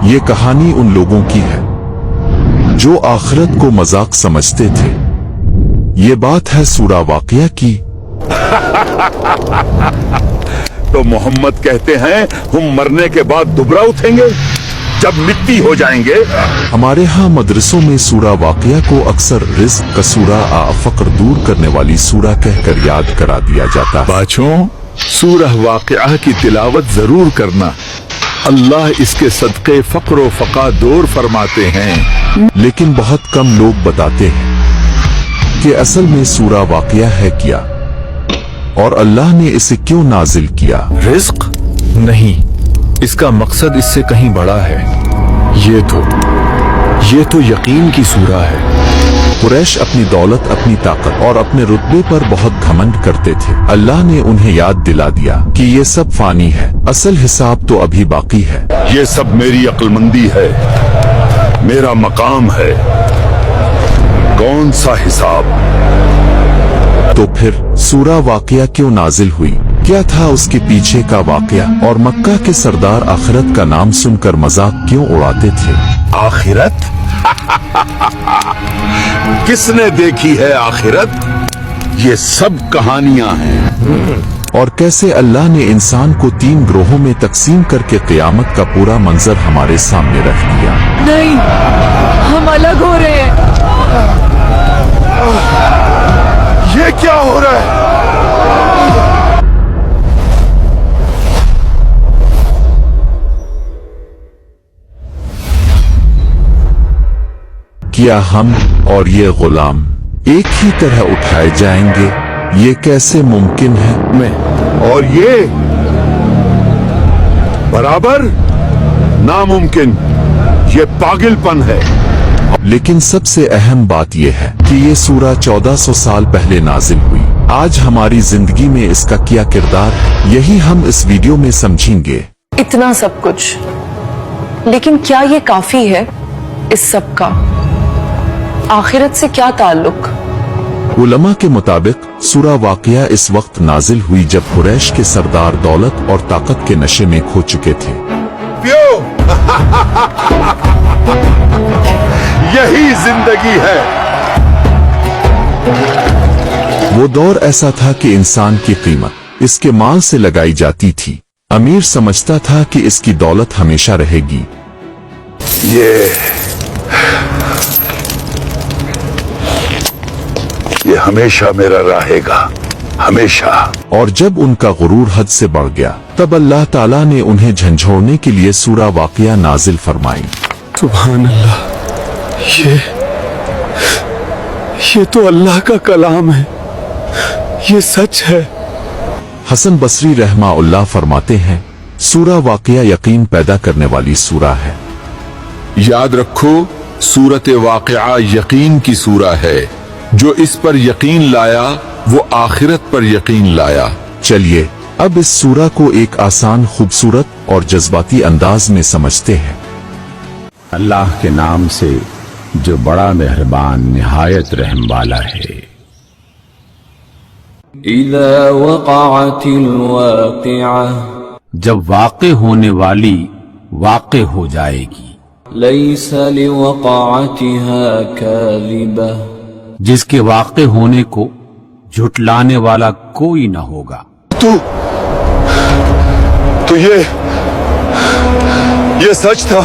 یہ کہانی ان لوگوں کی ہے جو آخرت کو مذاق سمجھتے تھے۔ یہ بات ہے سورہ واقعہ کی۔ تو محمد کہتے ہیں ہم مرنے کے بعد دوبارہ اٹھیں گے جب مٹی ہو جائیں گے۔ ہمارے ہاں مدرسوں میں سورہ واقعہ کو اکثر رزق کا سورہ فقر دور کرنے والی سورہ کہہ کر یاد کرا دیا جاتا ہے۔ بچوں، سورہ واقعہ کی تلاوت ضرور کرنا، اللہ اس کے صدقے فقر و فقا دور فرماتے ہیں۔ لیکن بہت کم لوگ بتاتے ہیں کہ اصل میں سورہ واقعہ ہے کیا، اور اللہ نے اسے کیوں نازل کیا۔ رزق نہیں، اس کا مقصد اس سے کہیں بڑا ہے۔ یہ تو یقین کی سورہ ہے۔ قریش اپنی دولت، اپنی طاقت اور اپنے رتبے پر بہت گھمنڈ کرتے تھے۔ اللہ نے انہیں یاد دلا دیا کہ یہ سب فانی ہے، اصل حساب تو ابھی باقی ہے۔ یہ سب میری عقل مندی ہے، میرا مقام ہے، کون سا حساب؟ تو پھر سورہ واقعہ کیوں نازل ہوئی؟ کیا تھا اس کے پیچھے کا واقعہ؟ اور مکہ کے سردار آخرت کا نام سن کر مذاق کیوں اڑاتے تھے؟ آخرت؟ کس نے دیکھی ہے آخرت؟ یہ سب کہانیاں ہیں۔ اور کیسے اللہ نے انسان کو 3 گروہوں میں تقسیم کر کے قیامت کا پورا منظر ہمارے سامنے رکھ دیا۔ نہیں، ہم الگ ہو رہے ہیں۔ یہ کیا ہو رہا ہے؟ کیا ہم اور یہ غلام ایک ہی طرح اٹھائے جائیں گے؟ یہ کیسے ممکن ہے؟ میں اور یہ برابر ناممکن، یہ پاگل پن ہے۔ لیکن سب سے اہم بات یہ ہے کہ یہ سورہ 1400 سال پہلے نازل ہوئی۔ آج ہماری زندگی میں اس کا کیا کردار ہے، یہی ہم اس ویڈیو میں سمجھیں گے۔ اتنا سب کچھ، لیکن کیا یہ کافی ہے؟ اس سب کا آخرت سے کیا تعلق؟ علماء کے مطابق سورہ واقعہ اس وقت نازل ہوئی جب قریش کے سردار دولت اور طاقت کے نشے میں کھو چکے تھے۔ یہی زندگی ہے۔ وہ دور ایسا تھا کہ انسان کی قیمت اس کے مال سے لگائی جاتی تھی۔ امیر سمجھتا تھا کہ اس کی دولت ہمیشہ رہے گی۔ یہ ہمیشہ میرا رہے گا، ہمیشہ۔ اور جب ان کا غرور حد سے بڑھ گیا تب اللہ تعالیٰ نے انہیں جھنجھوڑنے کے لیے سورہ واقعہ نازل فرمائی۔ سبحان اللہ، یہ تو اللہ کا کلام ہے، یہ سچ ہے۔ حسن بصری رحمہ اللہ فرماتے ہیں، سورہ واقعہ یقین پیدا کرنے والی سورہ ہے۔ یاد رکھو، سورۃ واقعہ یقین کی سورہ ہے۔ جو اس پر یقین لایا وہ آخرت پر یقین لایا۔ چلیے اب اس سورہ کو ایک آسان، خوبصورت اور جذباتی انداز میں سمجھتے ہیں۔ اللہ کے نام سے جو بڑا مہربان نہایت رحم والا ہے۔ اذا وقعت الواقعہ، جب واقع ہونے والی واقع ہو جائے گی، لیس لوقعتها کاذبہ، جس کے واقع ہونے کو جھٹلانے والا کوئی نہ ہوگا۔ تو یہ سچ تھا۔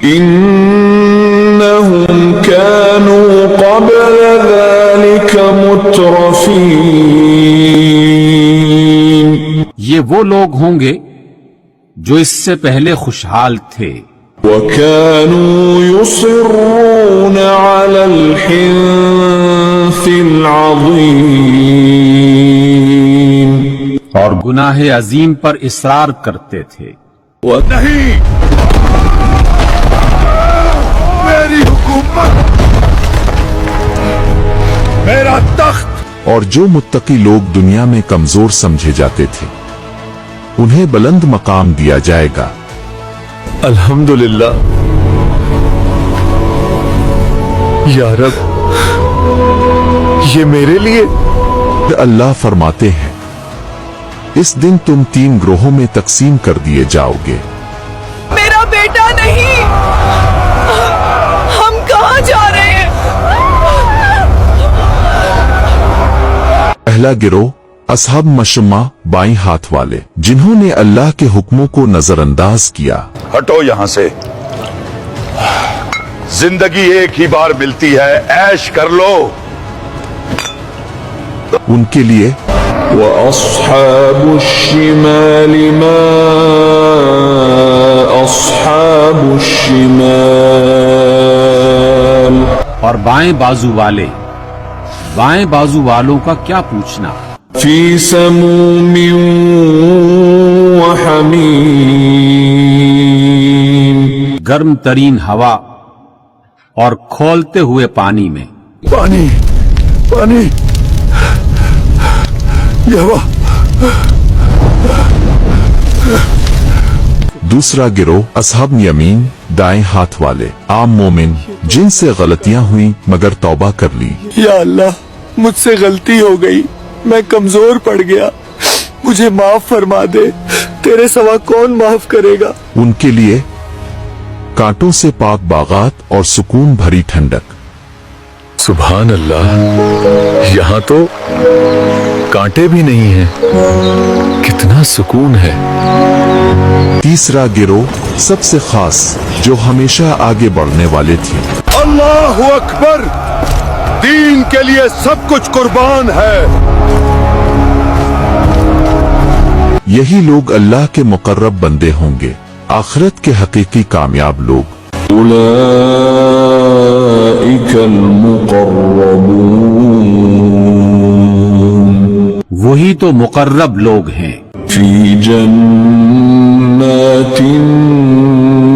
انہم كانوا قبل ذلك مترفین، یہ وہ لوگ ہوں گے جو اس سے پہلے خوشحال تھے، وَكَانُوا يُصِرُّونَ عَلَى الْحِنثِ الْعَظِيمِ، اور گناہ عظیم پر اصرار کرتے تھے۔ نہیں، میری حکومت، میرا تخت۔ اور جو متقی لوگ دنیا میں کمزور سمجھے جاتے تھے انہیں بلند مقام دیا جائے گا۔ الحمدللہ، یا رب، یہ میرے لیے۔ اللہ فرماتے ہیں، इस दिन तुम 3 ग्रोहों में तकसीम कर दिए जाओगे। मेरा बेटा नहीं, हम कहाँ जा रहे हैं? पहला गिरोह असहाब मशम्मा बाईं हाथ वाले, जिन्होंने अल्लाह के हुक्मों को नजरअंदाज किया। हटो यहाँ से। जिंदगी एक ही बार मिलती है, ऐश कर लो। उनके लिए وأصحاب الشمال ما أصحاب الشمال और बाएं बाजू वालों का क्या पूछना। في سموم وحميم गर्म तरीन हवा और खौलते हुए पानी में। पानी पानी, ये हवा। दूसरा गिरोह असहाब यमीन दाएं हाथ वाले, आम मोमिन जिनसे गलतियां हुई मगर तौबा कर ली। या अल्लाह, मुझसे गलती हो गई, मैं कमजोर पड़ गया, मुझे माफ फरमा दे, तेरे सिवा कौन माफ करेगा। उनके लिए कांटों से पाक बागात और सुकून भरी ठंडक। सुभान अल्लाह, यहाँ तो कांटे भी नहीं हैं। कितना सुकून है। तीसरा गिरोह सबसे खास, जो हमेशा आगे बढ़ने वाले थे। अल्लाह अकबर, दीन के लिए सब कुछ कुर्बान है। यही लोग अल्लाह के मुकर्रब बंदे होंगे, आखिरत के हकीकी कामयाब लोग। أولئك المقربون वही तो मुकर्रब लोग हैं। في جنات النعيم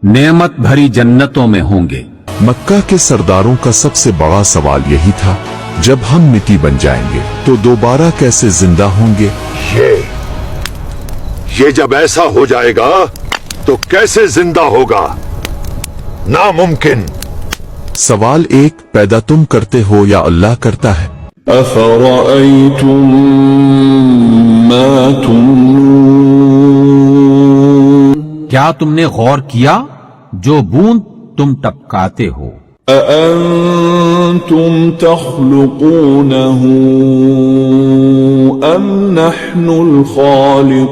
नेमत भरी जन्नतों में होंगे। मक्का के सरदारों का सबसे बड़ा सवाल यही था, जब हम मिट्टी बन जाएंगे तो दोबारा कैसे जिंदा होंगे। ये जब ऐसा हो जाएगा तो कैसे जिंदा होगा, नामुमकिन। सवाल एक, पैदा तुम करते हो या अल्लाह करता है। أفرأيتم ما تمنون क्या तुमने गौर किया जो बूंद तुम टपकाते हो। أأنتم تخلقونه أم نحن الخالقون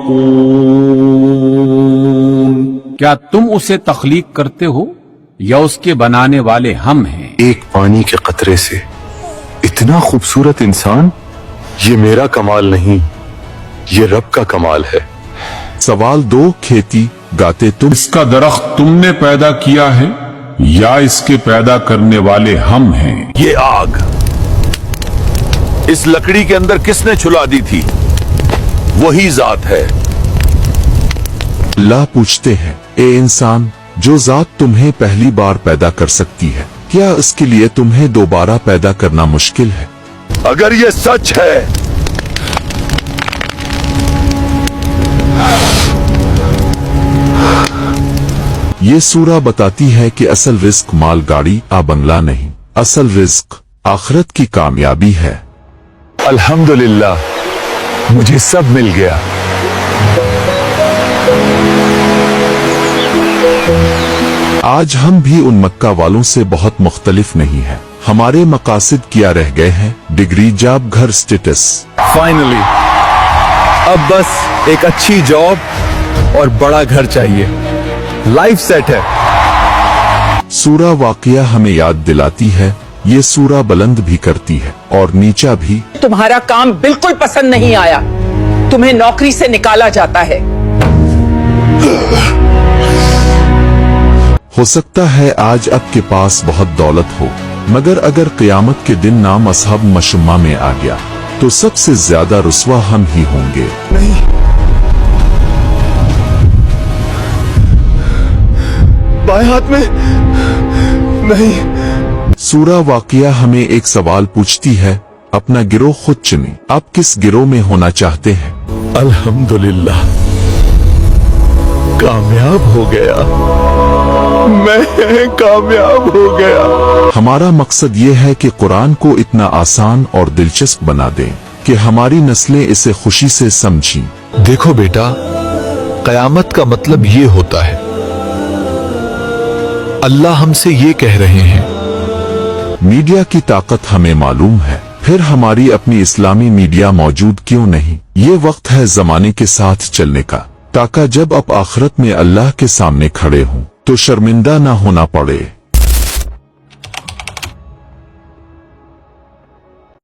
क्या तुम उसे तख्लीक करते हो या उसके बनाने वाले हम हैं। एक पानी के कतरे से इतना खूबसूरत इंसान, ये मेरा कमाल नहीं, ये रब का कमाल है। सवाल दो, खेती गाते तुम। इसका दरख्त तुमने पैदा किया है या इसके पैदा करने वाले हम हैं। ये आग इस लकड़ी के अंदर किसने छुला दी थी, वही जात है। अल्लाह पूछते हैं, ए इंसान, जो जात तुम्हें पहली बार पैदा कर सकती है, क्या इसके लिए तुम्हें दोबारा पैदा करना मुश्किल है। अगर ये सच है ये सूरा बताती है कि असल रिस्क माल गाड़ी आ बंगला नहीं, असल रिस्क आखिरत की कामयाबी है। अल्हम्दुलिल्लाह, मुझे सब मिल गया। आज हम भी उन मक्का वालों से बहुत मुख्तलिफ नहीं है। हमारे मकासद क्या रह गए हैं, डिग्री, जॉब, घर, स्टेटस। फाइनली अब बस एक अच्छी जॉब और बड़ा घर चाहिए, लाइफ सेट है। सूरा वाकया हमें याद दिलाती है, ये सूरा बुलंद भी करती है और नीचा भी। तुम्हारा काम बिल्कुल पसंद नहीं आया, तुम्हें नौकरी से निकाला जाता है। हो सकता है आज आपके पास बहुत दौलत हो, मगर अगर क़यामत के दिन नाम असहाब मशम्मा में आ गया तो सबसे ज्यादा रुस्वा हम ही होंगे। नहीं, बाएं हाथ में नहीं। सूरा वाकया हमें एक सवाल पूछती है, अपना गिरोह खुद चुने, आप किस गिरोह में होना चाहते हैं। अल्हम्दुलिल्लाह, कामयाब हो गया, मैं कामयाब हो गया। हमारा मकसद ये है कि कुरान को इतना आसान और दिलचस्प बना दें कि हमारी नस्लें इसे खुशी से समझें। देखो बेटा, कयामत का मतलब ये होता है, अल्लाह हमसे ये कह रहे हैं। मीडिया की ताकत हमें मालूम है, फिर हमारी अपनी इस्लामी मीडिया मौजूद क्यों नहीं? ये वक्त है जमाने के साथ चलने का, ताकि जब आप आखिरत में अल्लाह के सामने खड़े हों तो शर्मिंदा ना होना पड़े।